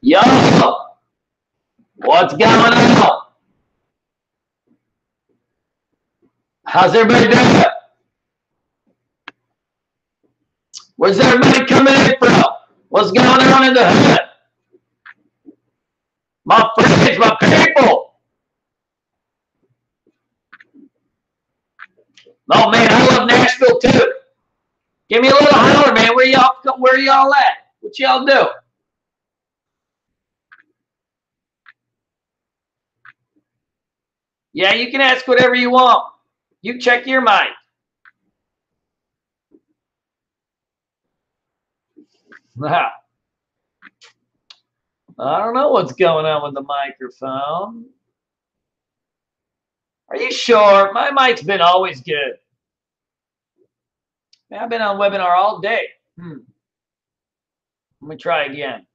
Yo, what's going on? How's everybody doing? Where's everybody coming in from? What's going on in the hood? My friends, my people. Oh man, I love Nashville too. Give me a little holler, man. Where y'all at? What y'all do? Yeah, you can ask whatever you want. You check your mic. I don't know what's going on with the microphone. Are you sure? My mic's been always good. Man, I've been on webinar all day. Let me try again.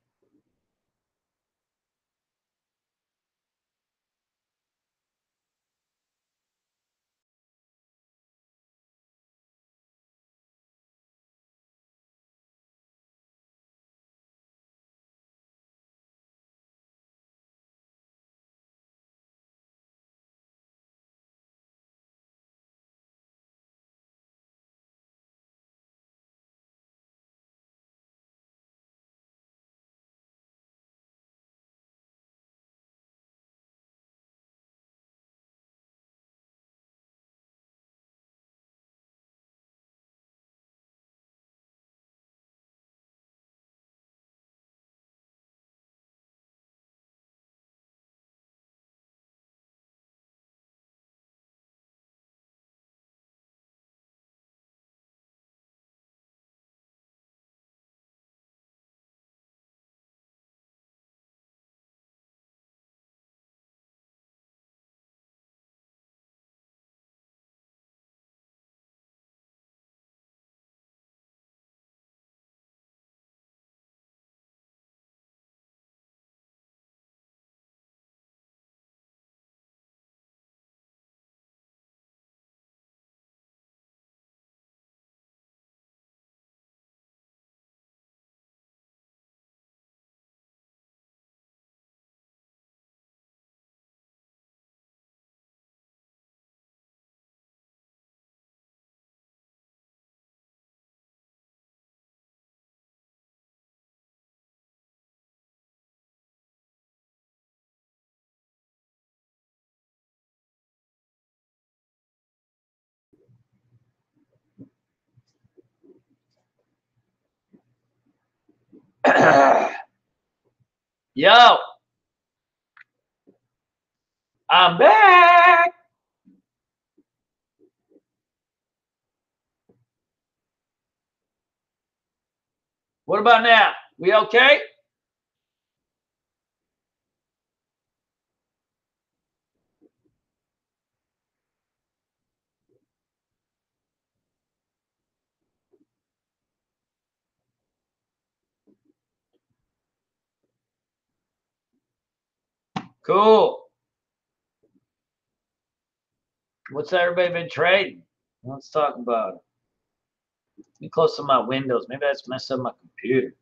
Yo, I'm back. What about now? We okay? Cool. What's everybody been trading? Let's talk about it. Let me close some of my windows. Maybe that's messed up my computer.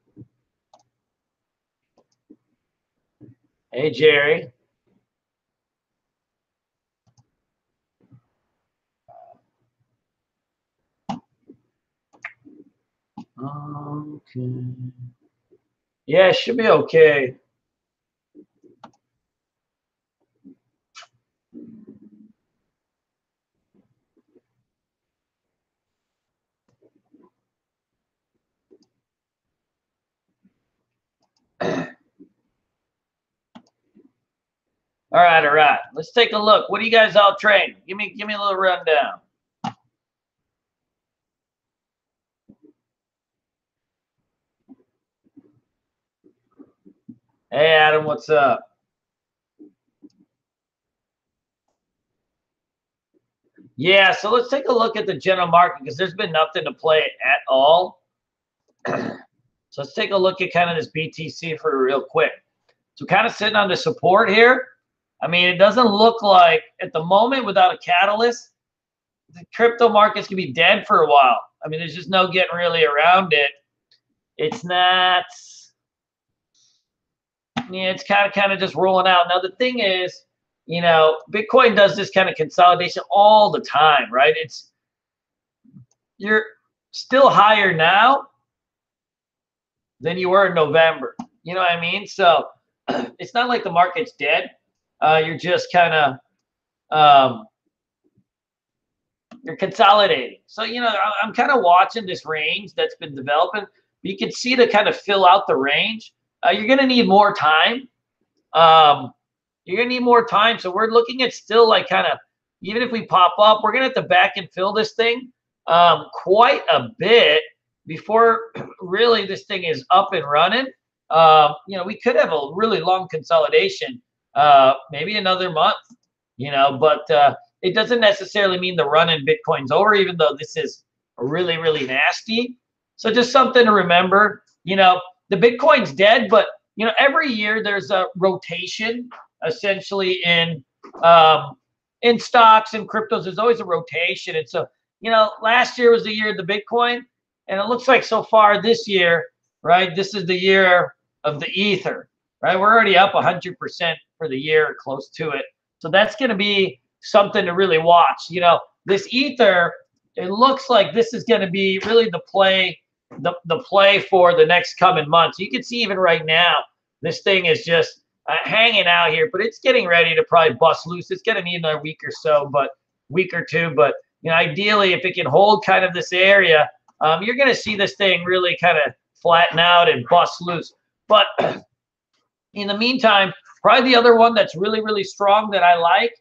Hey, Jerry. Okay. Yeah, it should be okay. All right. Let's take a look. What are you guys all trading? Give me a little rundown. Hey, Adam, what's up? Yeah, so let's take a look at the general market because there's been nothing to play at all. So let's take a look at kind of this BTC for real quick. So kind of sitting on the support here. I mean, it doesn't look like at the moment without a catalyst, the crypto markets could be dead for a while. I mean, there's just no getting really around it. It's not. yeah, it's kind of just rolling out. Now the thing is, you know, Bitcoin does this kind of consolidation all the time, right? You're still higher now than you were in November. You know what I mean? So it's not like the market's dead. You're just kind of you're consolidating. So, you know, I'm kind of watching this range that's been developing. You can see to kind of fill out the range. You're going to need more time. You're going to need more time. So we're looking at still like kind of, even if we pop up, we're going to have to back and fill this thing quite a bit before really this thing is up and running. You know, we could have a really long consolidation, maybe another month, you know, but it doesn't necessarily mean the run in Bitcoin's over, even though this is really, really nasty. So just something to remember, you know, the Bitcoin's dead, but, you know, every year there's a rotation essentially in stocks and cryptos. There's always a rotation. And so, you know, last year was the year of the Bitcoin, and it looks like so far this year, right, this is the year of the Ether, right? We're already up 100% for the year, close to it. So that's going to be something to really watch. You know, this Ether, it looks like this is going to be really the play, the play for the next coming months. You can see even right now, this thing is just hanging out here, but it's getting ready to probably bust loose. It's going to need another week or so, but week or two. But, you know, ideally, if it can hold kind of this area, you're going to see this thing really kind of flatten out and bust loose. But in the meantime, probably the other one that's really, really strong that I like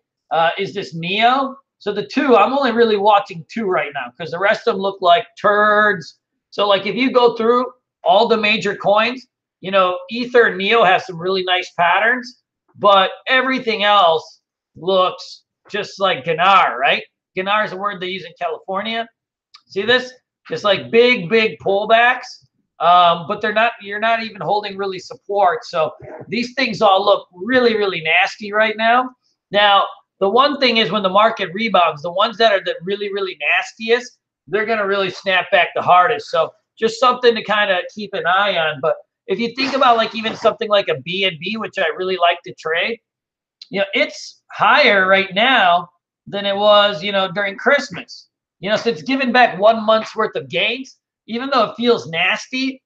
is this NEO. So the two, I'm only really watching two right now because the rest of them look like turds. So like if you go through all the major coins, you know, Ether and NEO has some really nice patterns, but everything else looks just like Ganar, right? Ganar is a word they use in California. See this? Just like big, big pullbacks, but they're not. You're not even holding really support. So these things all look really, really nasty right now. Now, the one thing is when the market rebounds, the ones that are the really, really nastiest, they're going to really snap back the hardest. So just something to kind of keep an eye on. But if you think about like even something like a BNB, which I really like to trade, you know, it's higher right now than it was, you know, during Christmas. You know, so it's giving back 1 month's worth of gains, even though it feels nasty.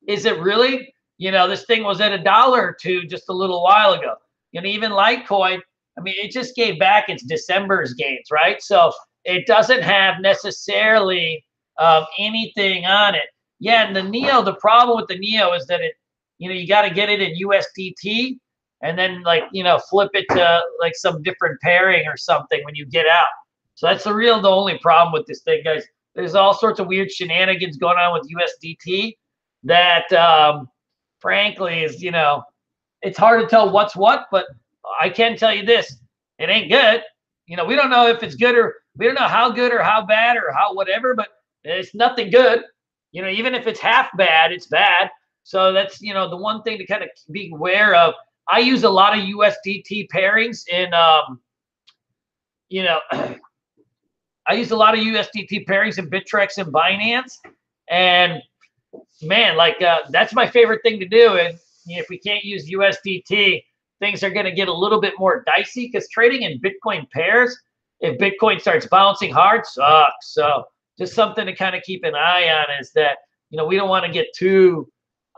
Is it really? You know, this thing was at $1 or $2 just a little while ago. You know, even Litecoin, I mean, it just gave back its December's gains, right? So it doesn't have necessarily anything on it. Yeah, and the NEO, the problem with the NEO is that it, you know, you got to get it in USDT and then like, you know, flip it to like some different pairing or something when you get out. So that's the only problem with this thing, guys. There's all sorts of weird shenanigans going on with USDT that, frankly, is, you know, it's hard to tell what's what, but I can tell you this, it ain't good. You know, we don't know if it's good or we don't know how good or how bad or how whatever, but it's nothing good. You know, even if it's half bad, it's bad. So that's, you know, the one thing to kind of be aware of. I use a lot of USDT pairings in, you know, I use a lot of USDT pairings in Bittrex and Binance. And man, like that's my favorite thing to do. And you know, if we can't use USDT, things are going to get a little bit more dicey because trading in Bitcoin pairs, if Bitcoin starts bouncing hard, sucks. So just something to kind of keep an eye on is that, you know, we don't want to get too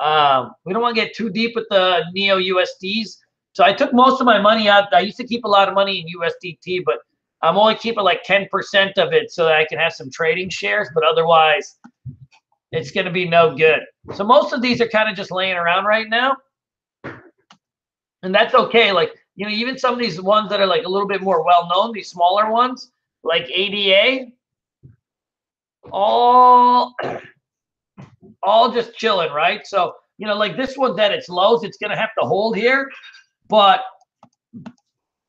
deep with the NEO USDs. So I took most of my money out. I used to keep a lot of money in USDT, but I'm only keeping like 10% of it so that I can have some trading shares, but otherwise it's going to be no good. So most of these are kind of just laying around right now. And that's okay. Like, you know, even some of these ones that are like a little bit more well-known, these smaller ones, like ADA, all just chilling, right? So, you know, like this one's at its lows, it's going to have to hold here, but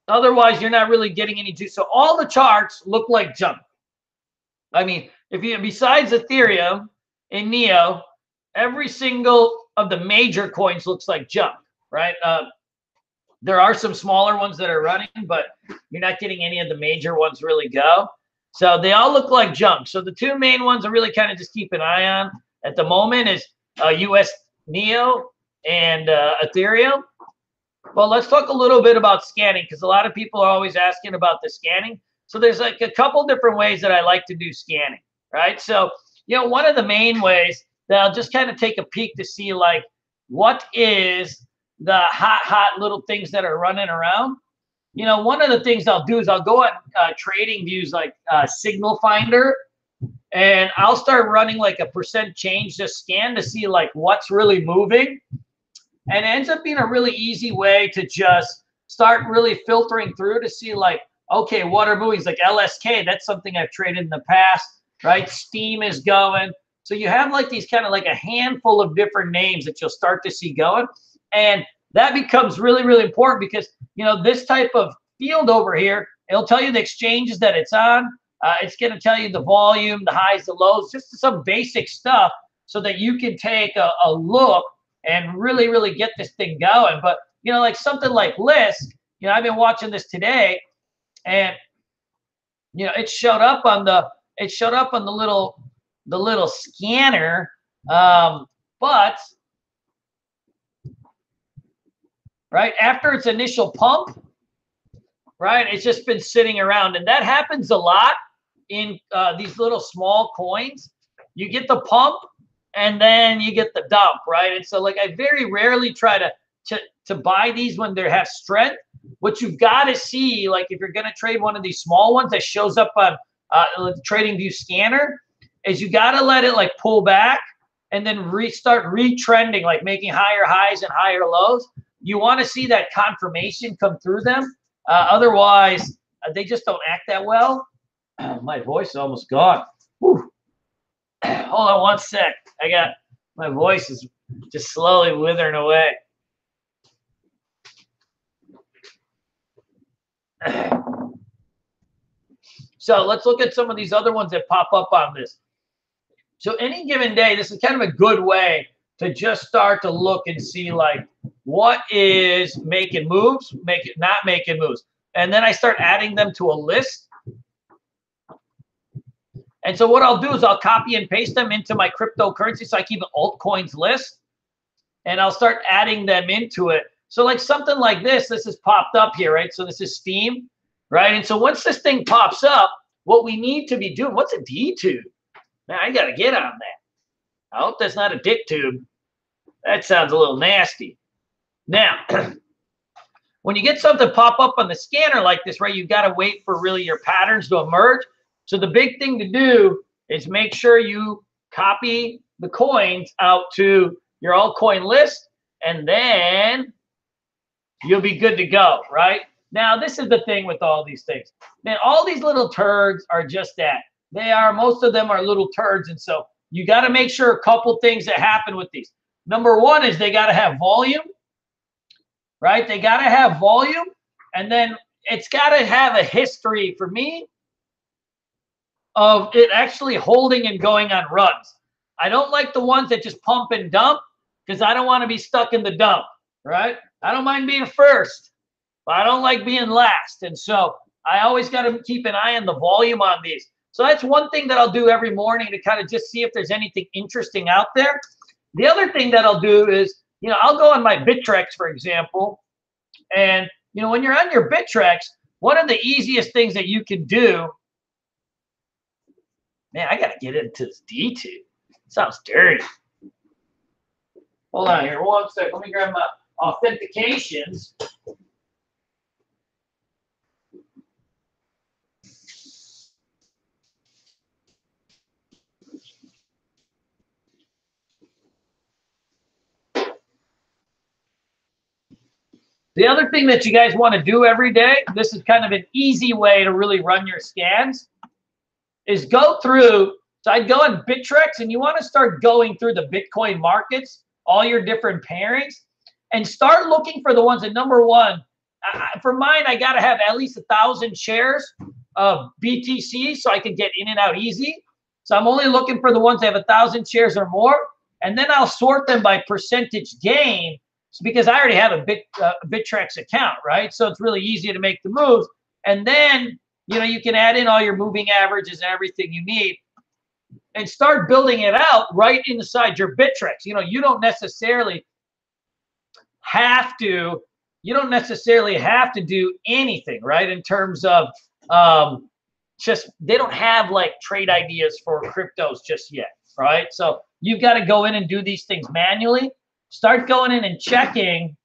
otherwise you're not really getting any juice. So all the charts look like junk. I mean, if you, besides Ethereum and NEO, every single of the major coins looks like junk, right? There are some smaller ones that are running, but you're not getting any of the major ones really go. So they all look like junk. So the two main ones I really kind of just keep an eye on at the moment is US NEO and Ethereum. Well, let's talk a little bit about scanning, because a lot of people are always asking about the scanning. So there's like a couple different ways that I like to do scanning, right? So, you know, one of the main ways that I'll just kind of take a peek to see like what is the hot little things that are running around. You know, one of the things I'll do is I'll go on trading views like Signal Finder, and I'll start running like a percent change just scan to see like what's really moving. And it ends up being a really easy way to just start really filtering through to see like, okay, what are moving? It's like LSK, that's something I've traded in the past, right? Steam is going. So you have like these kind of like a handful of different names that you'll start to see going. And that becomes really, really important because, you know, this type of field over here, it'll tell you the exchanges that it's on. It's going to tell you the volume, the highs, the lows, just some basic stuff so that you can take a look and really, really get this thing going. But, you know, like something like Lisk, you know, I've been watching this today, and, you know, it showed up on the little scanner, but right after its initial pump, right, it's just been sitting around, and that happens a lot in these little small coins. You get the pump, and then you get the dump, right? And so, like, I very rarely try to buy these when they have strength. What you've got to see, like, if you're going to trade one of these small ones that shows up on the TradingView scanner, is you got to let it like pull back and then restart retrending, like making higher highs and higher lows. You want to see that confirmation come through them. Otherwise, they just don't act that well. My voice is almost gone. Whew. Hold on one sec. My voice is just slowly withering away. So let's look at some of these other ones that pop up on this. So any given day, this is kind of a good way to just start to look and see like what is making moves, not making moves. And then I start adding them to a list. And so what I'll do is I'll copy and paste them into my cryptocurrency. So I keep an altcoins list, and I'll start adding them into it. So like something like this has popped up here, right? So this is Steam, right? And so once this thing pops up, what we need to be doing, what's a D-tube? Man, I got to get on that. I hope that's not a dick tube. That sounds a little nasty. Now, when you get something pop up on the scanner like this, right, you've got to wait for really your patterns to emerge. So the big thing to do is make sure you copy the coins out to your altcoin list, and then you'll be good to go, right? Now, this is the thing with all these things. Man, all these little turds are just that. Most of them are little turds, and so you got to make sure a couple things that happen with these. Number one is they got to have volume, right? They got to have volume, and then it's got to have a history for me of it actually holding and going on runs. I don't like the ones that just pump and dump because I don't want to be stuck in the dump, right? I don't mind being first, but I don't like being last. And so I always got to keep an eye on the volume on these. So that's one thing that I'll do every morning to kind of just see if there's anything interesting out there. The other thing that I'll do is, you know, I'll go on my Bittrex, for example. And, you know, when you're on your Bittrex, one of the easiest things that you can do, man, I got to get into this D2. Sounds dirty. Hold on here. One sec. Let me grab my authentications. The other thing that you guys want to do every day, this is kind of an easy way to really run your scans, is go through. So I'd go on Bittrex, and you want to start going through the Bitcoin markets, all your different pairings, and start looking for the ones that, number one, for mine, I got to have at least 1,000 shares of BTC so I can get in and out easy. So I'm only looking for the ones that have 1,000 shares or more, and then I'll sort them by percentage gain because I already have a Bittrex account, right? So it's really easy to make the moves. And then, you know, you can add in all your moving averages and everything you need and start building it out right inside your Bittrex. You know, you don't necessarily necessarily have to do anything, right? In terms of just they don't have like trade ideas for Kryptos just yet, right? So you've got to go in and do these things manually. Start going in and checking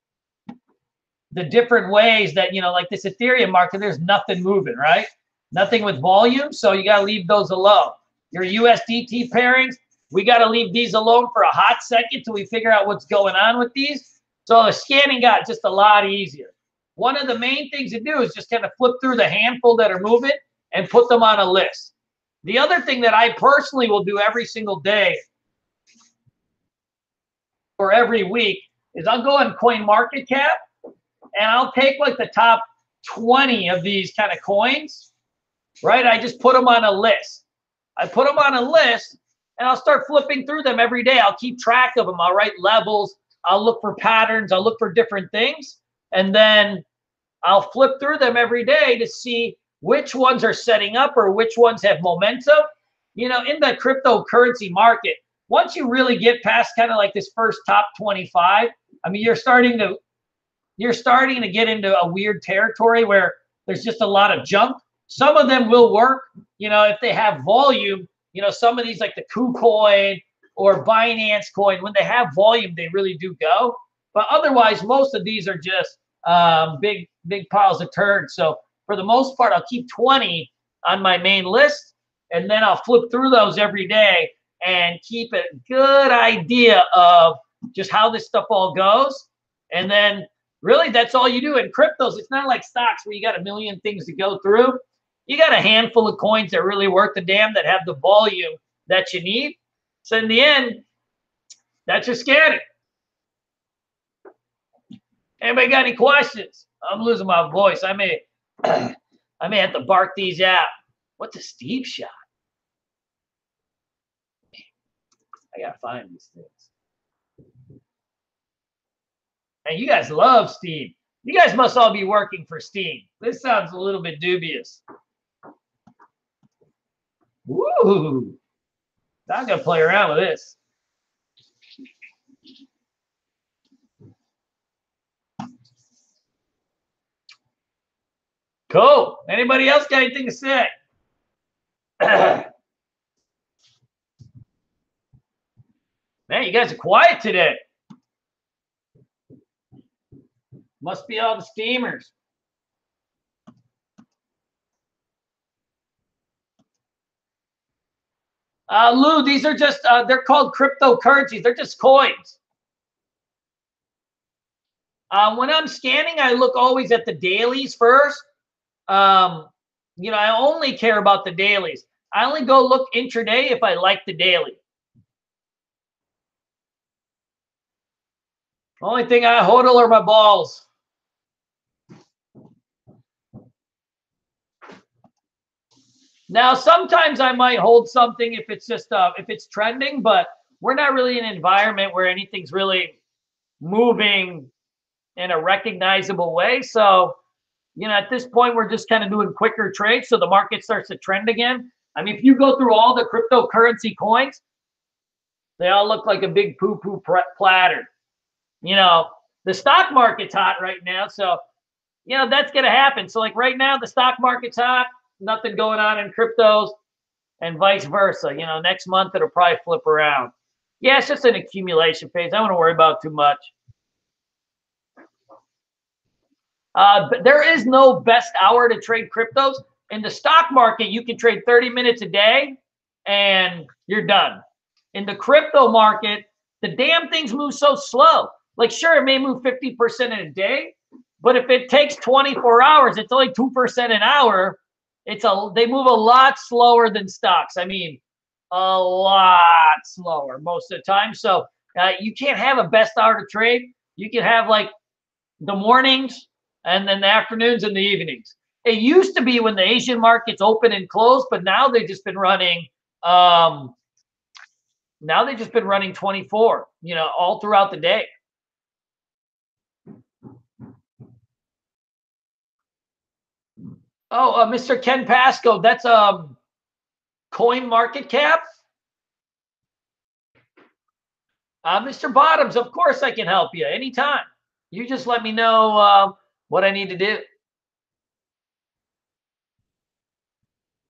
the different ways that, like this Ethereum market, there's nothing moving, right? Nothing with volume, so you got to leave those alone. Your USDT pairings, we got to leave these alone for a hot second till we figure out what's going on with these. So the scanning got just a lot easier. One of the main things to do is just kind of flip through the handful that are moving and put them on a list. The other thing that I personally will do every single day or every week is I'll go on CoinMarketCap and I'll take like the top 20 of these kind of coins, right? I just put them on a list. I put them on a list and I'll start flipping through them every day. I'll keep track of them. I'll write levels. I'll look for patterns. I'll look for different things. And then I'll flip through them every day to see which ones are setting up or which ones have momentum. In the cryptocurrency market, once you really get past kind of like this first top 25, I mean, you're starting to get into a weird territory where there's just a lot of junk. Some of them will work, if they have volume. Some of these like the KuCoin or Binance coin, when they have volume, they really do go. But otherwise, most of these are just big piles of turds. So for the most part, I'll keep 20 on my main list, and then I'll flip through those every day and keep a good idea of just how this stuff all goes. And then really that's all you do. In Kryptos, it's not like stocks where you got a million things to go through. You got a handful of coins that really work the damn, that have the volume that you need. So in the end, that's your scanning. Anybody got any questions? I'm losing my voice. I may have to bark these out. What's a Steve shot? I gotta find these things. And you guys love Steam. You guys must all be working for Steam. This sounds a little bit dubious. Woo! I'm gonna play around with this. Cool. Anybody else got anything to say? Man, you guys are quiet today. Must be all the steamers. Lou, these are just, they're called cryptocurrencies. They're just coins. When I'm scanning, I look always at the dailies first. I only care about the dailies. I only go look intraday if I like the daily. Only thing I hodl are my balls. Now, sometimes I might hold something if it's just if it's trending, but we're not really in an environment where anything's really moving in a recognizable way. So, at this point, we're just kind of doing quicker trades so the market starts to trend again. I mean, if you go through all the cryptocurrency coins, they all look like a big poo-poo platter. The stock market's hot right now, so, that's going to happen. So, like right now, the stock market's hot. Nothing going on in Kryptos, and vice versa. Next month it'll probably flip around. Yeah, it's just an accumulation phase. I don't want to worry about too much. But there is no best hour to trade Kryptos. In the stock market, you can trade 30 minutes a day and you're done. In the crypto market, the damn things move so slow. Like, sure, it may move 50% in a day, but if it takes 24 hours, it's only 2% an hour. They move a lot slower than stocks. I mean, a lot slower most of the time. So you can't have a best hour to trade. You can have like the mornings and then the afternoons and the evenings. It used to be when the Asian markets open and close, but now they've just been running. Now they've just been running 24. All throughout the day. Oh, Mr. Ken Pasco, that's CoinMarketCap. Mr. Bottoms, of course I can help you anytime. You just let me know what I need to do.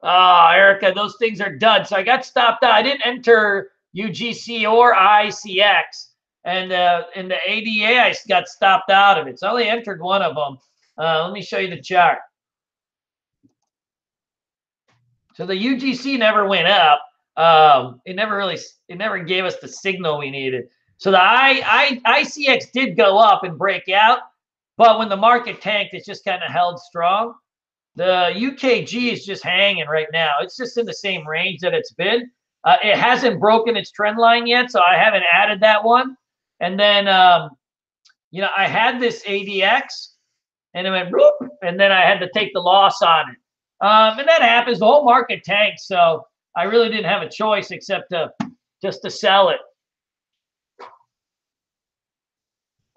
Erica, those things are done. So I got stopped out. I didn't enter UGC or ICX. And in the ADA, I got stopped out of it. So I only entered one of them. Let me show you the chart. So the UGC never went up. It never gave us the signal we needed. So the ICX did go up and break out, but when the market tanked, it just kind of held strong. The UKG is just hanging right now. It's just in the same range that it's been. It hasn't broken its trend line yet, so I haven't added that one. And then, you know, I had this ADX, and it went bloop, and then I had to take the loss on it. And that happens. The whole market tanked, so I really didn't have a choice except just to sell it.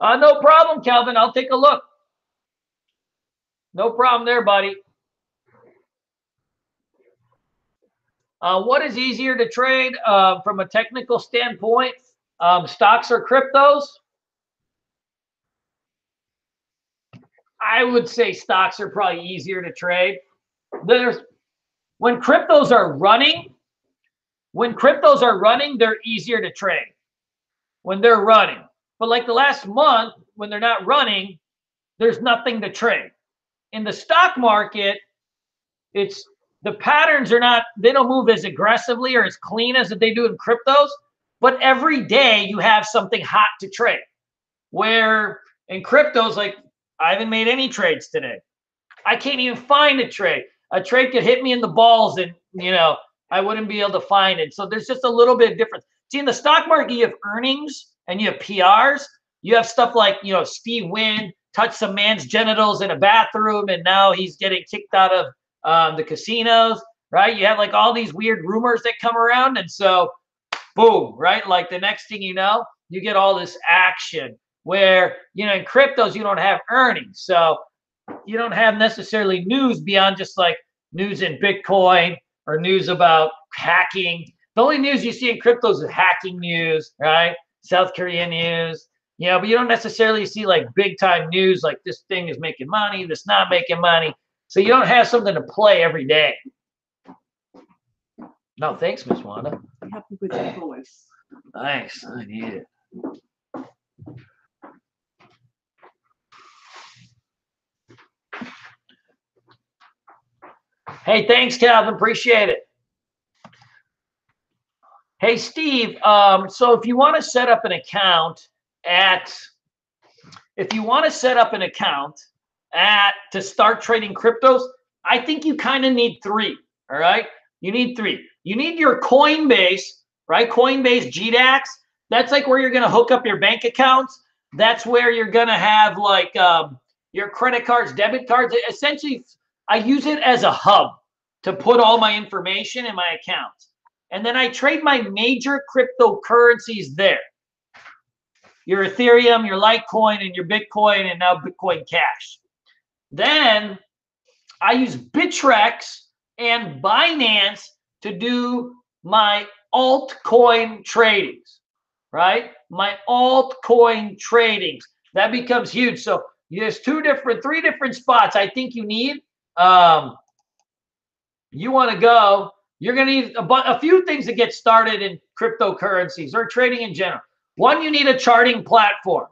No problem, Kelvin. I'll take a look. No problem there, buddy. What is easier to trade from a technical standpoint? Stocks or cryptos? I would say stocks are probably easier to trade. When cryptos are running, they're easier to trade. When they're running. But like the last month, when they're not running, there's nothing to trade. In the stock market, the patterns are not, they don't move as aggressively or as clean as they do in cryptos, but every day you have something hot to trade. Where in cryptos, like I haven't made any trades today. I can't even find a trade. A trade could hit me in the balls and, you know, I wouldn't be able to find it. So there's just a little bit of difference. See, in the stock market, you have earnings and you have PRs. You have stuff like, you know, Steve Wynn touched some man's genitals in a bathroom and now he's getting kicked out of the casinos, right? You have like all these weird rumors that come around. And so, boom, right? Like the next thing you know, you get all this action where, you know, in cryptos, you don't have earnings. So you don't have necessarily news beyond just like news in Bitcoin or news about hacking. The only news you see in cryptos is hacking news, right? South Korean news, you know, but you don't necessarily see like big time news like this thing is making money, this not making money. So you don't have something to play every day. No, thanks, Miss Wanda. You have a good voice. Thanks, I need it. Hey, thanks, Calvin. Appreciate it. Hey, Steve. So if you want to set up an account to start trading cryptos, I think you kind of need three. All right, you need three. You need your Coinbase, right? Coinbase GDAX. That's like where you're going to hook up your bank accounts. That's where you're going to have like your credit cards, debit cards. Essentially, I use it as a hub to put all my information in my accounts. And then I trade my major cryptocurrencies there. Your Ethereum, your Litecoin, and your Bitcoin, and now Bitcoin Cash. Then I use Bittrex and Binance to do my altcoin tradings, right? My altcoin tradings. That becomes huge. So there's three different spots I think you need. You want to go, you're going to need a few things to get started in cryptocurrencies or trading in general. One, you need a charting platform.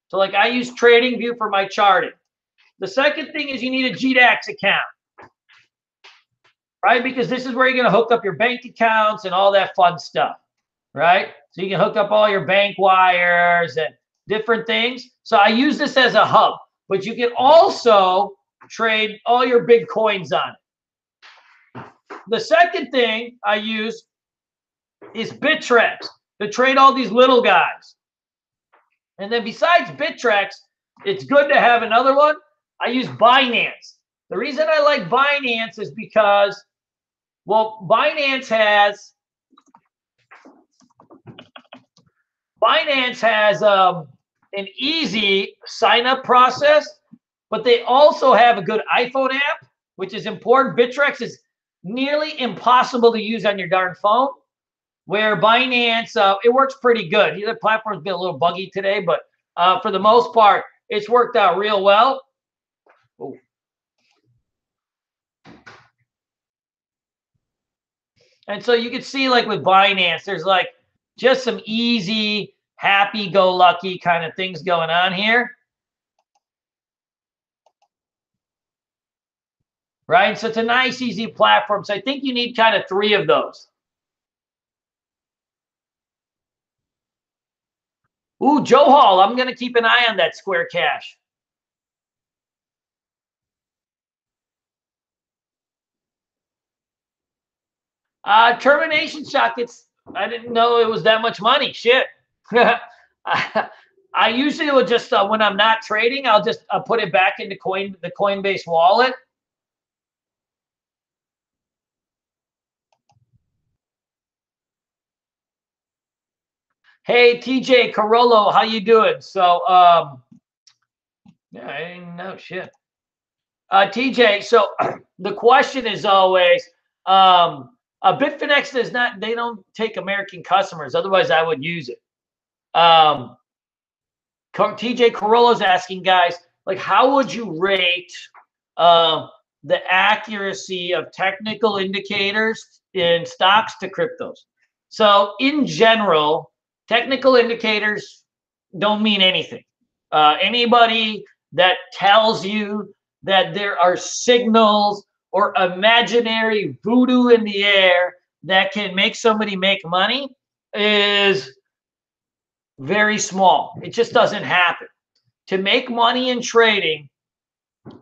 So like I use TradingView for my charting. The second thing is you need a GDAX account, right? Because this is where you're going to hook up your bank accounts and all that fun stuff, right? So you can hook up all your bank wires and different things. So I use this as a hub, but you can also trade all your big coins on it. The second thing I use is Bittrex to trade all these little guys. And then besides Bittrex, it's good to have another one. I use Binance. The reason I like Binance is because, well, Binance has an easy sign-up process, but they also have a good iPhone app, which is important. Bittrex is nearly impossible to use on your darn phone, where Binance, it works pretty good. The platform's been a little buggy today, but for the most part, it's worked out real well. Ooh. And so you can see, like with Binance, there's like just some easy, happy-go-lucky kind of things going on here. Right? So it's a nice, easy platform. So I think you need kind of 3 of those. Ooh, Joe Hall, I'm going to keep an eye on that Square Cash. Termination shock, I didn't know it was that much money. Shit. I usually will just, when I'm not trading, I'll just put it back into the Coinbase wallet. Hey, TJ Carollo, how you doing? So, yeah, I didn't know shit. TJ, so the question is always, Bitfinex does not, they don't take American customers. Otherwise, I would use it. TJ Carollo's asking, guys, like, how would you rate the accuracy of technical indicators in stocks to cryptos? So in general, technical indicators don't mean anything. Anybody that tells you that there are signals or imaginary voodoo in the air that can make somebody make money is very small. It just doesn't happen. To make money in trading,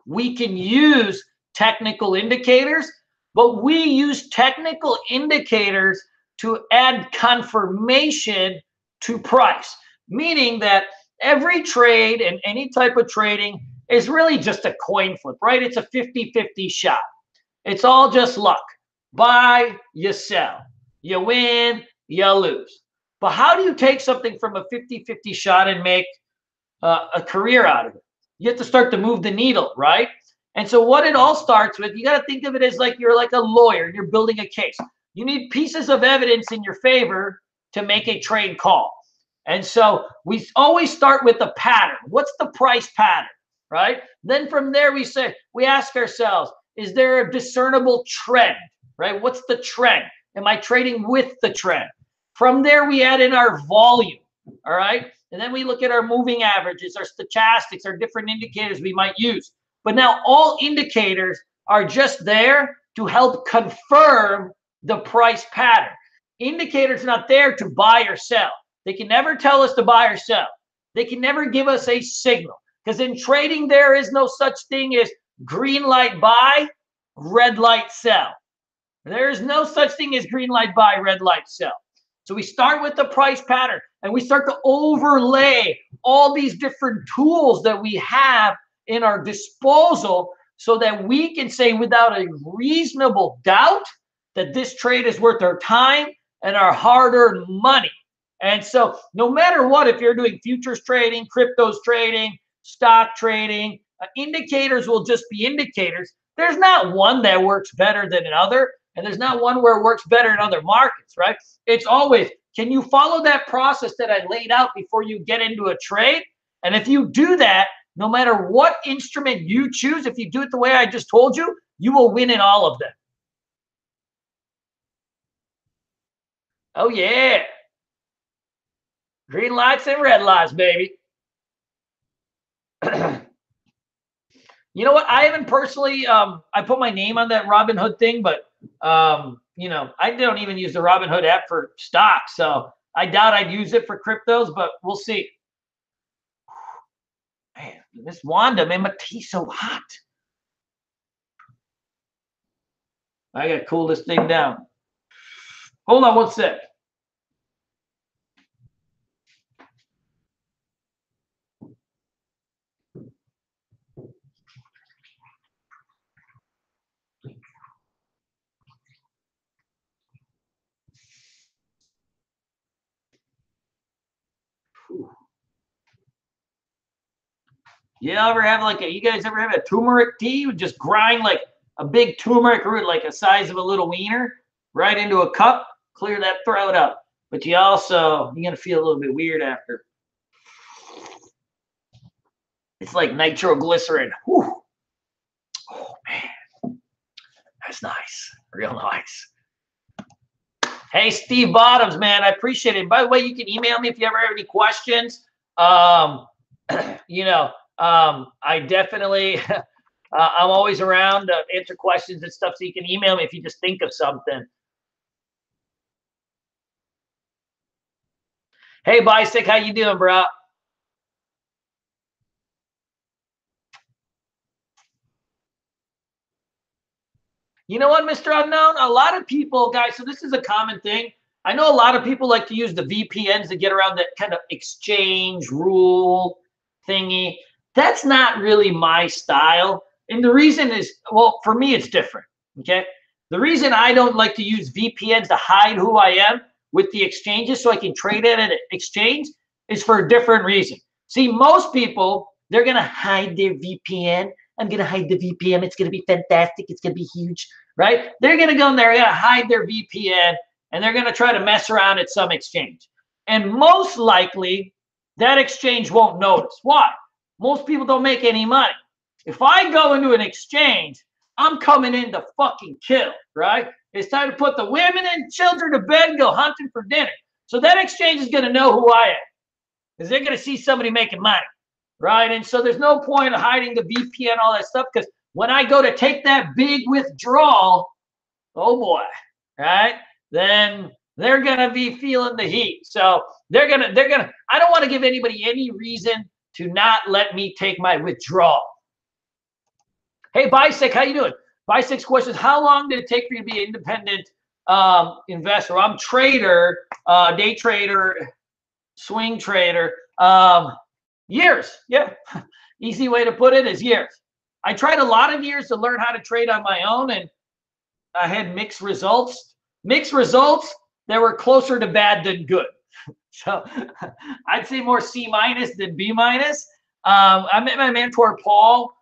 we can use technical indicators, but we use technical indicators to add confirmation to price, meaning that every trade and any type of trading is really just a coin flip, right? It's a 50-50 shot. It's all just luck. Buy, you sell. You win, you lose. But how do you take something from a 50-50 shot and make a career out of it? You have to start to move the needle, right? And so what it all starts with, you got to think of it as like you're like a lawyer and you're building a case. You need pieces of evidence in your favor to make a trade call. And so we always start with the pattern. What's the price pattern, right? Then from there we ask ourselves, is there a discernible trend, right? What's the trend? Am I trading with the trend? From there, we add in our volume, all right? And then we look at our moving averages, our stochastics, our different indicators we might use. But now all indicators are just there to help confirm the price pattern. Indicators are not there to buy or sell. They can never tell us to buy or sell. They can never give us a signal. Because in trading, there is no such thing as green light buy, red light sell. There is no such thing as green light buy, red light sell. So we start with the price pattern and we start to overlay all these different tools that we have in our disposal so that we can say without a reasonable doubt that this trade is worth our time and our hard-earned money. And so no matter what, if you're doing futures trading, cryptos trading, stock trading, indicators will just be indicators. There's not one that works better than another. And there's not one where it works better in other markets, right? It's always, can you follow that process that I laid out before you get into a trade? And if you do that, no matter what instrument you choose, if you do it the way I just told you, you will win in all of them. Oh, yeah. Green lights and red lights, baby. You know what? I haven't personally, I put my name on that Robinhood thing, but you know, I don't even use the Robinhood app for stocks, so I doubt I'd use it for cryptos, but we'll see. Man, Miss Wanda made my tea so hot. I gotta cool this thing down. Hold on one sec. You ever have like you guys ever have a turmeric tea? You would just grind like a big turmeric root, like the size of a little wiener, right into a cup, clear that throat up. But you're gonna feel a little bit weird after. It's like nitroglycerin. Whew. Oh, man. That's nice. Real nice. Hey, Steve Bottoms, man. I appreciate it. By the way, you can email me if you ever have any questions. You know, I definitely, I'm always around to answer questions and stuff. So you can email me if you just think of something. Hey, Bistick, how you doing, bro? You know what, Mr. Unknown? A lot of people, guys, so this is a common thing. I know a lot of people like to use the VPNs to get around that kind of exchange rule thingy. That's not really my style. And the reason is, well, for me, it's different, okay? The reason I don't like to use VPNs to hide who I am with the exchanges so I can trade at an exchange is for a different reason. See, most people, they're going to hide their VPN. I'm going to hide the VPN. It's going to be fantastic. It's going to be huge, right? They're going to go in there, they're going to hide their VPN, and they're going to try to mess around at some exchange. And most likely, that exchange won't notice. Why? Most people don't make any money. If I go into an exchange, I'm coming in to fucking kill, right? It's time to put the women and children to bed and go hunting for dinner. So that exchange is going to know who I am because they're going to see somebody making money. Right. And so there's no point of hiding the VPN, all that stuff, because when I go to take that big withdrawal, oh boy, right, then they're going to be feeling the heat. So they're going to, I don't want to give anybody any reason to not let me take my withdrawal. Hey, Bisec, how you doing? Bisec's question is, how long did it take for you to be an independent investor? I'm trader, day trader, swing trader. Years. Yeah. Easy way to put it is years. I tried a lot of years to learn how to trade on my own, and I had mixed results. Mixed results that were closer to bad than good. So I'd say more C- than B-. I met my mentor, Paul,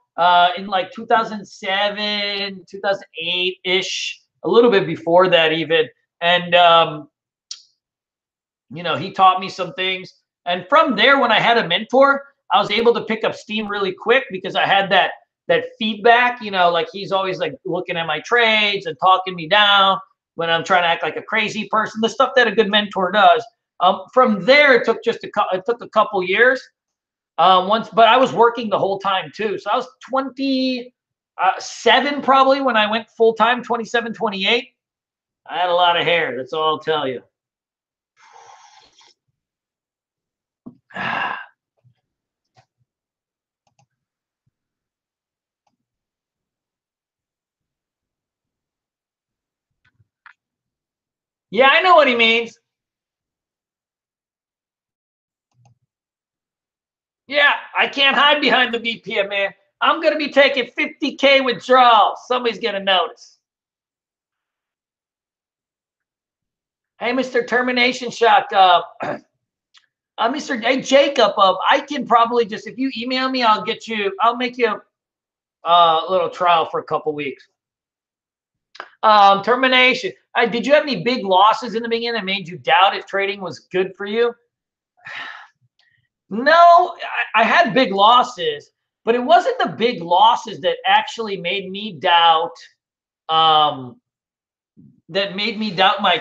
in like 2007, 2008-ish, a little bit before that even. And, you know, he taught me some things. And from there, when I had a mentor, I was able to pick up steam really quick because I had that feedback, you know, like he's always like looking at my trades and talking me down when I'm trying to act like a crazy person, the stuff that a good mentor does. From there, it took a couple years. But I was working the whole time too. So I was 27 probably when I went full time, 27, 28. I had a lot of hair. That's all I'll tell you. Yeah, I know what he means. Yeah, I can't hide behind the VPN, man. I'm going to be taking 50K withdrawals. Somebody's going to notice. Hey, Mr. Termination Shock. Mr. Hey, Jacob, I can probably just, if you email me, I'll make you a little trial for a couple weeks. Termination. Did you have any big losses in the beginning that made you doubt if trading was good for you? No, I had big losses, but it wasn't the big losses that actually made me doubt, my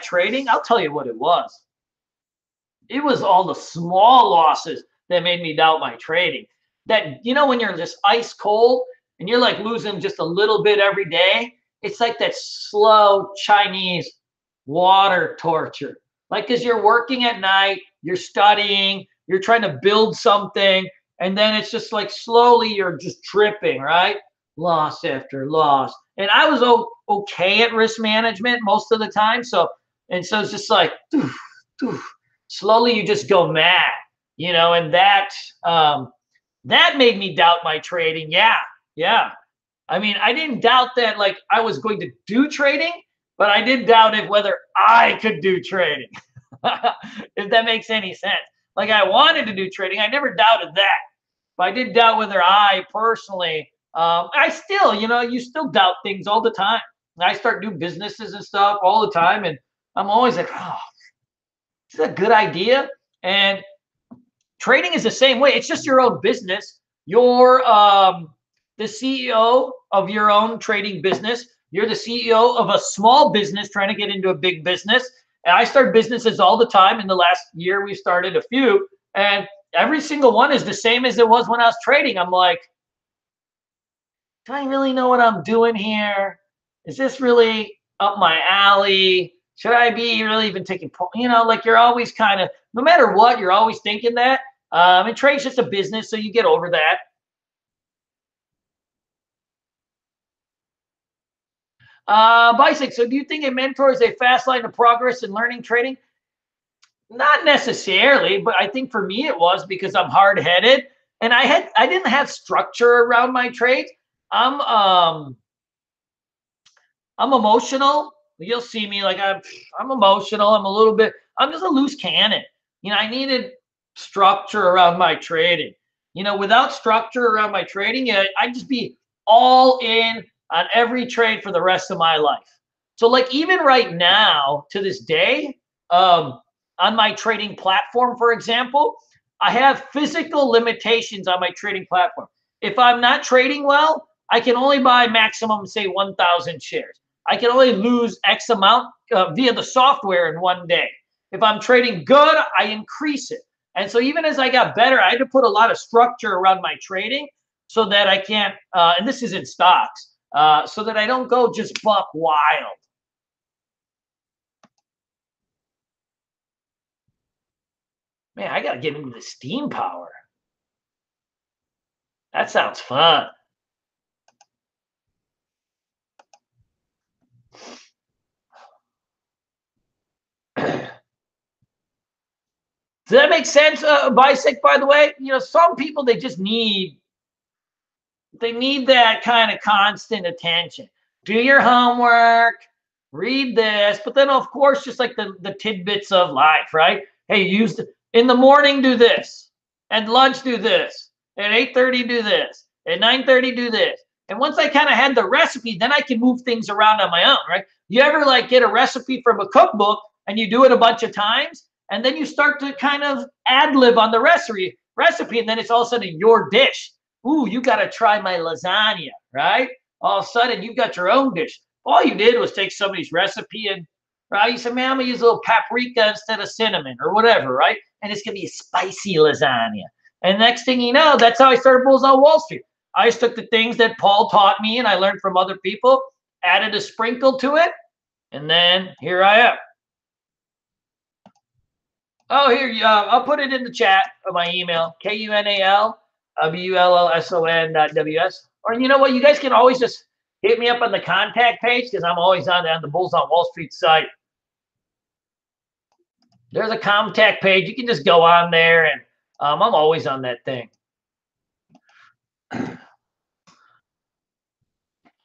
trading. I'll tell you what it was. It was all the small losses that made me doubt my trading. That, you know, when you're just ice cold and you're like losing just a little bit every day, it's like that slow Chinese water torture. Like, because you're working at night, you're studying, you're trying to build something, and then it's just like slowly you're just dripping, right? Loss after loss. And I was okay at risk management most of the time. So it's just like, doof, doof. Slowly you just go mad, you know, and that made me doubt my trading. Yeah. I mean, I didn't doubt that like I was going to do trading, but I did doubt it whether I could do trading. If that makes any sense. Like, I wanted to do trading. I never doubted that. But I did doubt whether I personally, I still, you know, you still doubt things all the time. I start new businesses and stuff all the time. And I'm always like, oh, is that a good idea? And trading is the same way. It's just your own business. You're the CEO of your own trading business. You're the CEO of a small business trying to get into a big business. And I start businesses all the time. In the last year, we started a few, and every single one is the same as it was when I was trading. I'm like, do I really know what I'm doing here? Is this really up my alley? Should I be really even taking, like you're always kind of, no matter what, you're always thinking that. And trade's just a business, so you get over that. Bisic, so do you think a mentor is a fast line to progress in learning trading? Not necessarily, but I think for me it was because I'm hard-headed and I didn't have structure around my trades. I'm emotional. You'll see me like I'm emotional. I'm just a loose cannon. I needed structure around my trading. Without structure around my trading, I'd just be all in on every trade for the rest of my life. So like even right now to this day, on my trading platform, for example, I have physical limitations on my trading platform. If I'm not trading well, I can only buy maximum, say 1,000 shares. I can only lose X amount via the software in one day. If I'm trading good, I increase it. And so even as I got better, I had to put a lot of structure around my trading so that I can't, and this is in stocks, so that I don't go just buck wild. Man, I got to get into the steam power. That sounds fun. Does that make sense, Bisec, by the way? Some people, they need that kind of constant attention. Do your homework, read this, but then, of course, just like the tidbits of life, right? Hey, in the morning, do this. At lunch, do this. At 8:30, do this. At 9:30, do this. And once I kind of had the recipe, then I can move things around on my own, right? You ever like get a recipe from a cookbook and you do it a bunch of times, and then you start to kind of ad-lib on the recipe, and then it's all of a sudden your dish. Ooh, you got to try my lasagna, right? All of a sudden, you've got your own dish. All you did was take somebody's recipe and, right? You said, man, I'm going to use a little paprika instead of cinnamon or whatever, right? And it's going to be a spicy lasagna. And next thing you know, that's how I started Bulls on Wall Street. I just took the things that Paul taught me and I learned from other people, added a sprinkle to it, and then here I am. Oh, here, I'll put it in the chat of my email, KUNAL_BULLSON.WS. Or you know what? You guys can always just hit me up on the contact page because I'm always on the Bulls on Wall Street site. There's a contact page. You can just go on there, and I'm always on that thing.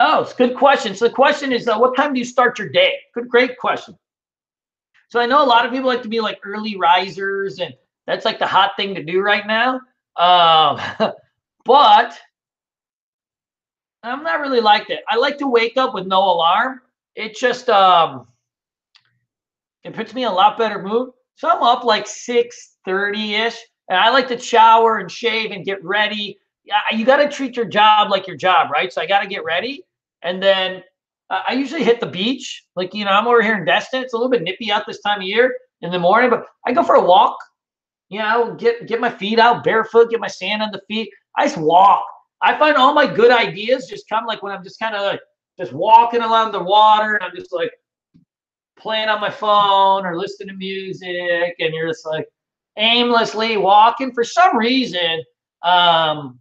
Oh, it's a good question. So the question is, what time do you start your day? Great question. So I know a lot of people like to be like early risers, and that's like the hot thing to do right now. But I'm not really like that. I like to wake up with no alarm. It just it puts me in a lot better mood. So I'm up like 6:30-ish, and I like to shower and shave and get ready. You got to treat your job like your job, right? So I got to get ready, and then I usually hit the beach. Like, I'm over here in Destin. It's a little bit nippy out this time of year in the morning, but I go for a walk. Get my feet out barefoot, get my sand on the feet. I just walk. I find all my good ideas just come like when I'm just kind of like just walking along the water and I'm just like playing on my phone or listening to music, and you're just like aimlessly walking. For some reason, that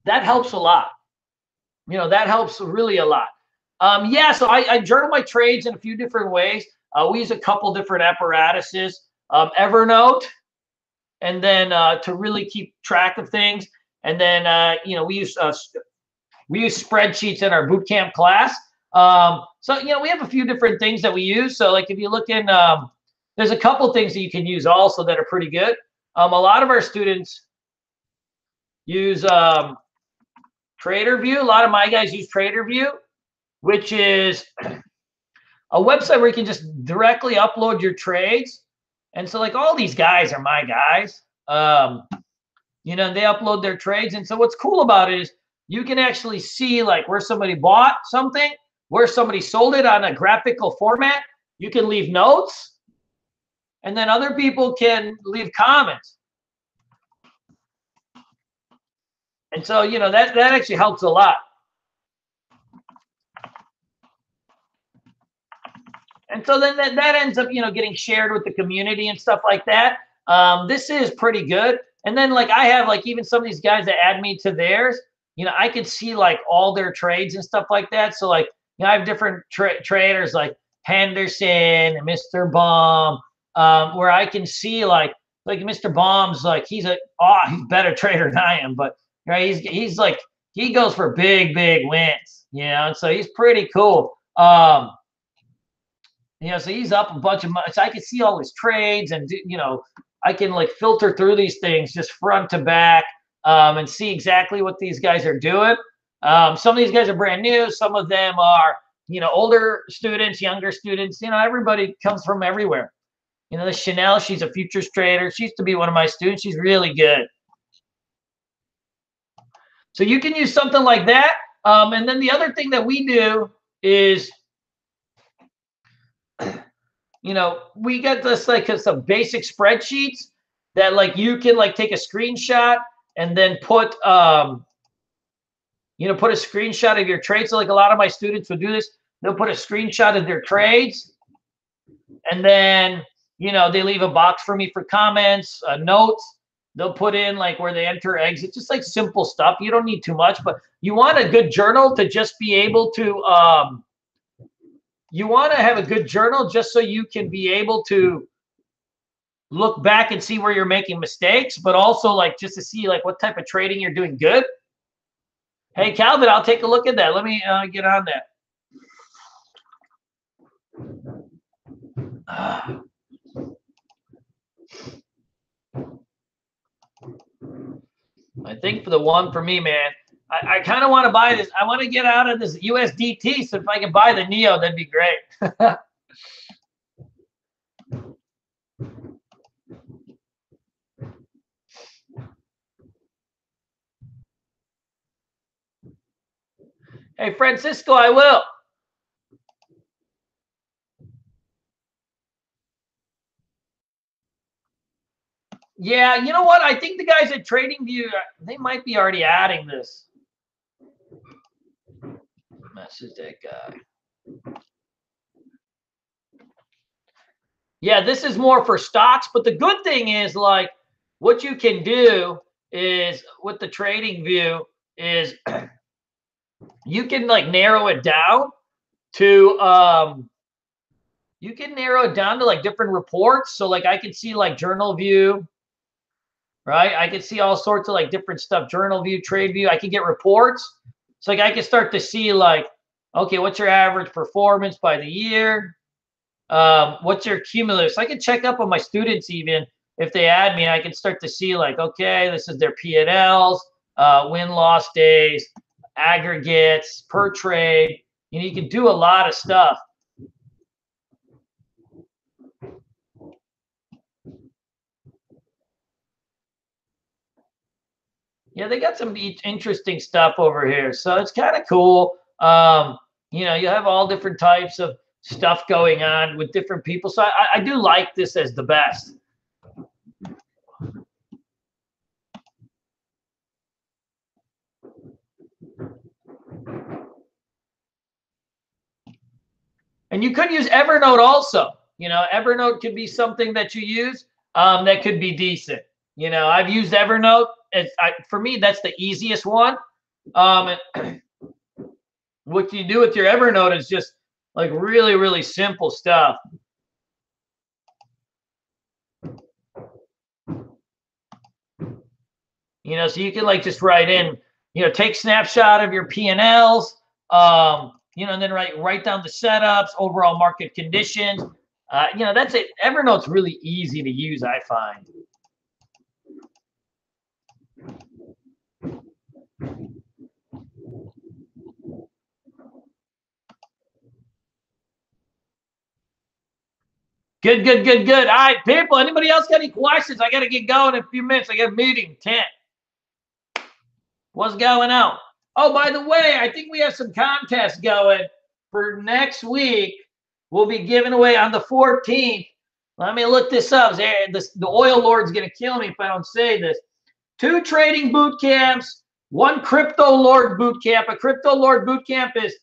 helps a lot. That helps really a lot. Yeah, so I journal my trades in a few different ways. We use a couple different apparatuses, Evernote, and then to really keep track of things. And then we use spreadsheets in our bootcamp class. So we have a few different things that we use. So like if you look in, there's a couple things that you can use also that are pretty good. A lot of our students use TraderView. A lot of my guys use TraderView, which is a website where you can just directly upload your trades. And so like all these guys are my guys. You know, they upload their trades. And so what's cool about it is you can actually see like where somebody bought something, where somebody sold it on a graphical format. You can leave notes, and then other people can leave comments. And so, you know, that actually helps a lot. And so then that ends up, you know, getting shared with the community and stuff like that. This is pretty good. And then like I have like even some of these guys that add me to theirs, you know, I can see like all their trades and stuff like that. So like, you know, I have different traders like Henderson and Mr. Baum, where I can see like Mr. Baum's like he's a better trader than I am, but right, he's like he goes for big wins, you know, and so he's pretty cool. You know, so he's up a bunch of money. So I can see all his trades, and you know, I can like filter through these things just front to back, and see exactly what these guys are doing. Some of these guys are brand new. Some of them are, you know, older students, younger students. You know, everybody comes from everywhere. You know, the Chanel, she's a futures trader. She used to be one of my students. She's really good. So you can use something like that. And then the other thing that we do is, you know, we got this like some basic spreadsheets that like you can like take a screenshot and then put you know, put a screenshot of your trade. So like a lot of my students would do this. They'll put a screenshot of their trades, and then, you know, they leave a box for me for comments, notes. They'll put in like where they enter, exit, just like simple stuff. You don't need too much, but you want a good journal to just be able to you want to have a good journal just so you can be able to look back and see where you're making mistakes, but also like just to see like what type of trading you're doing good. Hey, Calvin, I'll take a look at that. Let me get on that. I think for the one for me, man, I kind of want to buy this. I want to get out of this USDT. So if I can buy the NEO, that'd be great. Hey, Francisco, I will. Yeah, you know what? I think the guys at TradingView, they might be already adding this. Message that guy. Yeah, this is more for stocks, but the good thing is like what you can do is with the TradingView is you can like narrow it down to you can narrow it down to like different reports. So like I can see like journal view, right? I can see all sorts of like different stuff, journal view, trade view. I can get reports. So like I can start to see like, okay, what's your average performance by the year? What's your cumulative? So I can check up on my students even if they add me. I can start to see like, okay, this is their P&Ls, win-loss days, aggregates per trade. You know, you can do a lot of stuff. Yeah, they got some interesting stuff over here. So it's kind of cool. You know, you have all different types of stuff going on with different people. So I do like this as the best. And you could use Evernote also. You know, Evernote could be something that you use that could be decent. You know, I've used Evernote. For me, that's the easiest one. What you do with your Evernote is just like really, really simple stuff. You know, so you can like just write in, you know, take snapshot of your P&Ls, you know, and then write down the setups, overall market conditions. You know, that's it. Evernote's really easy to use, I find. Good, good, good, good. All right, people, anybody else got any questions? I got to get going in a few minutes. I got a meeting, 10. What's going on? Oh, by the way, I think we have some contests going for next week. We'll be giving away on the 14th. Let me look this up. The oil lord's going to kill me if I don't say this. 2 trading boot camps, 1 crypto lord boot camp. A crypto lord boot camp is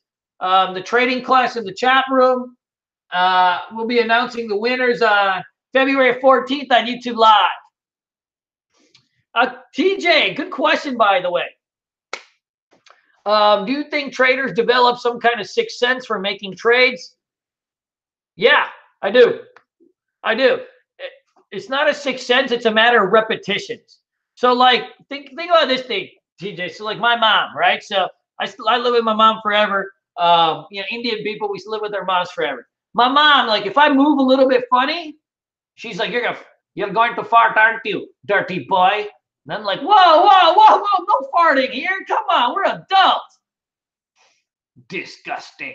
the trading class in the chat room. We'll be announcing the winners on February 14th on YouTube Live. TJ, good question, by the way. Do you think traders develop some kind of sixth sense for making trades? Yeah, I do. I do. It's not a sixth sense. It's a matter of repetitions. So, like, think about this thing, TJ. So, like, my mom, right? So, I live with my mom forever. Indian people, we live with their moms forever. My mom, like, if I move a little bit funny, she's like, you're going to fart, aren't you, dirty boy? And I'm like, whoa, no farting here. Come on, we're adults. Disgusting,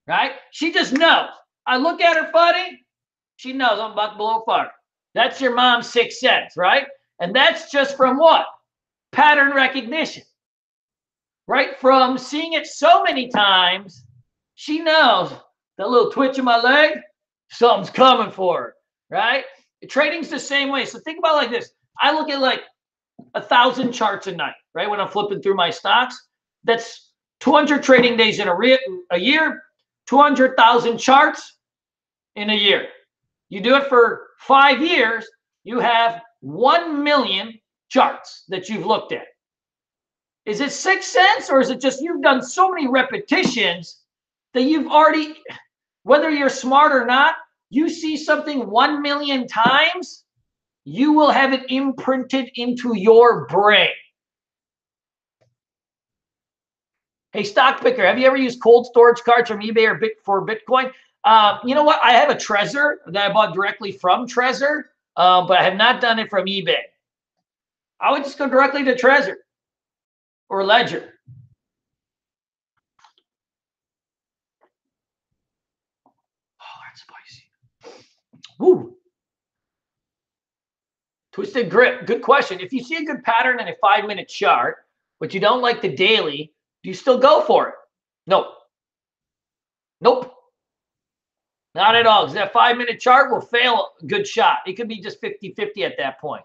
right? She just knows. I look at her funny. She knows I'm about to blow a fart. That's your mom's sixth sense, right? And that's just from what? Pattern recognition, right? From seeing it so many times, she knows that little twitch in my leg, something's coming for her, right? Trading's the same way. So think about it like this. I look at like 1,000 charts a night, right? When I'm flipping through my stocks, that's 200 trading days in a year, 200,000 charts in a year. You do it for 5 years, you have 1 million charts that you've looked at. Is it sixth sense, or is it just you've done so many repetitions that you've already, whether you're smart or not, you see something 1 million times, you will have it imprinted into your brain. Hey, stock picker, have you ever used cold storage cards from eBay or for Bitcoin? You know what? I have a Trezor that I bought directly from Trezor, but I have not done it from eBay. I would just go directly to Trezor or Ledger. Oh, that's spicy. Woo. Twisted grip. Good question. If you see a good pattern in a 5-minute chart, but you don't like the daily, do you still go for it? Nope. Nope. Not at all, because that 5-minute chart will fail a good shot. It could be just 50-50 at that point.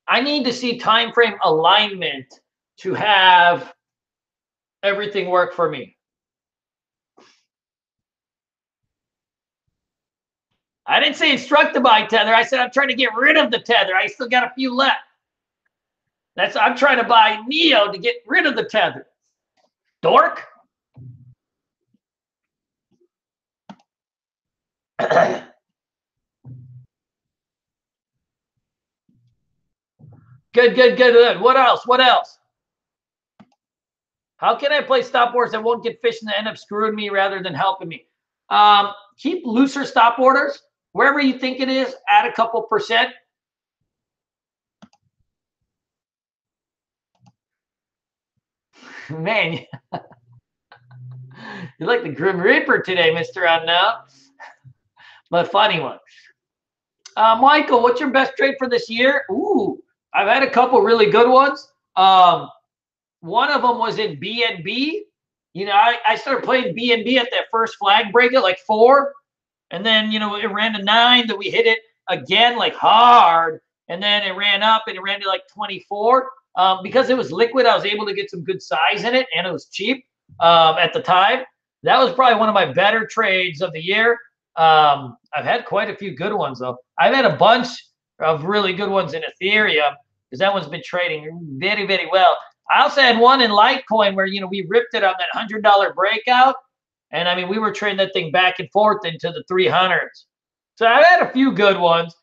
I need to see time frame alignment to have everything work for me. I didn't say instruct to buy tether. I said I'm trying to get rid of the tether. I still got a few left. I'm trying to buy Neo to get rid of the tether. Dork. Good. What else? How can I play stop orders that won't get fished and end up screwing me rather than helping me? Keep looser stop orders. Wherever you think it is, add a couple percent. Man, you're like the Grim Reaper today, Mr. Unknown. But funny one. Michael, what's your best trade for this year? Ooh, I've had a couple really good ones. One of them was in BNB. You know, I started playing BNB at that first flag break at like 4. And then, you know, it ran to 9. Then we hit it again like hard. And then it ran up and it ran to like 24. Because it was liquid, I was able to get some good size in it. And it was cheap at the time. That was probably one of my better trades of the year. I've had quite a few good ones, though. I've had a bunch of really good ones in Ethereum because that one's been trading very, very well. I also had one in Litecoin where, you know, we ripped it on that $100 breakout. And, I mean, we were trading that thing back and forth into the 300s. So I've had a few good ones.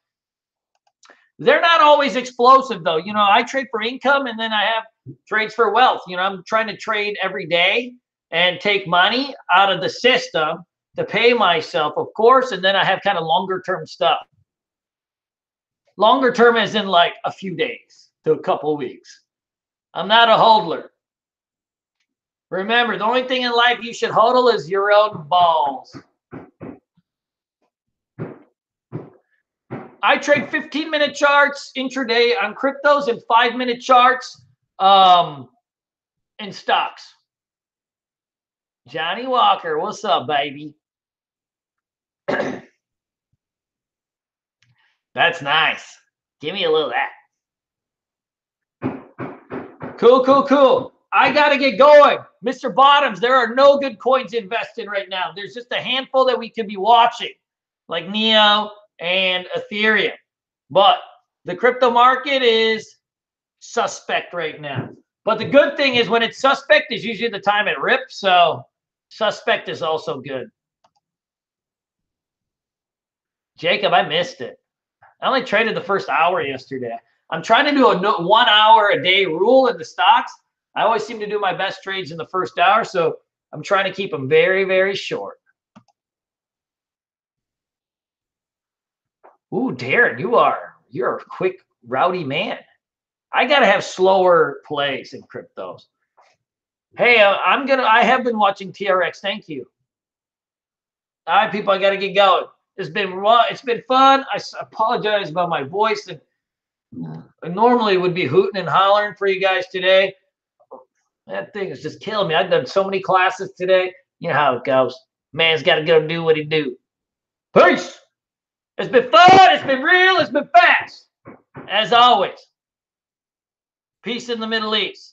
They're not always explosive, though. You know, I trade for income, and then I have trades for wealth. You know, I'm trying to trade every day and take money out of the system to pay myself, of course, and then I have kind of longer-term stuff. Longer term as in like a few days to a couple of weeks. I'm not a hodler. Remember, the only thing in life you should hodl is your own balls. I trade 15-minute charts intraday on Kryptos and 5-minute charts. in stocks. Johnny Walker, what's up, baby? That's nice. Give me a little of that. Cool, cool, cool. I got to get going. Mr. Bottoms, there are no good coins to invest in right now. There's just a handful that we could be watching, like Neo and Ethereum. But the crypto market is suspect right now. But the good thing is when it's suspect is usually the time it rips. So suspect is also good. Jacob, I missed it. I only traded the first hour yesterday. I'm trying to do a 1 hour a day rule in the stocks. I always seem to do my best trades in the first hour, so I'm trying to keep them very, very short. Ooh, Darren, you're a quick, rowdy man. I gotta have slower plays in cryptos. Hey, I have been watching TRX. Thank you. All right, people, I gotta get going. It's been fun. I apologize about my voice. And I normally would be hooting and hollering for you guys today. That thing is just killing me. I've done so many classes today. You know how it goes. Man's got to go do what he do. Peace. It's been fun. It's been real. It's been fast. As always. Peace in the Middle East.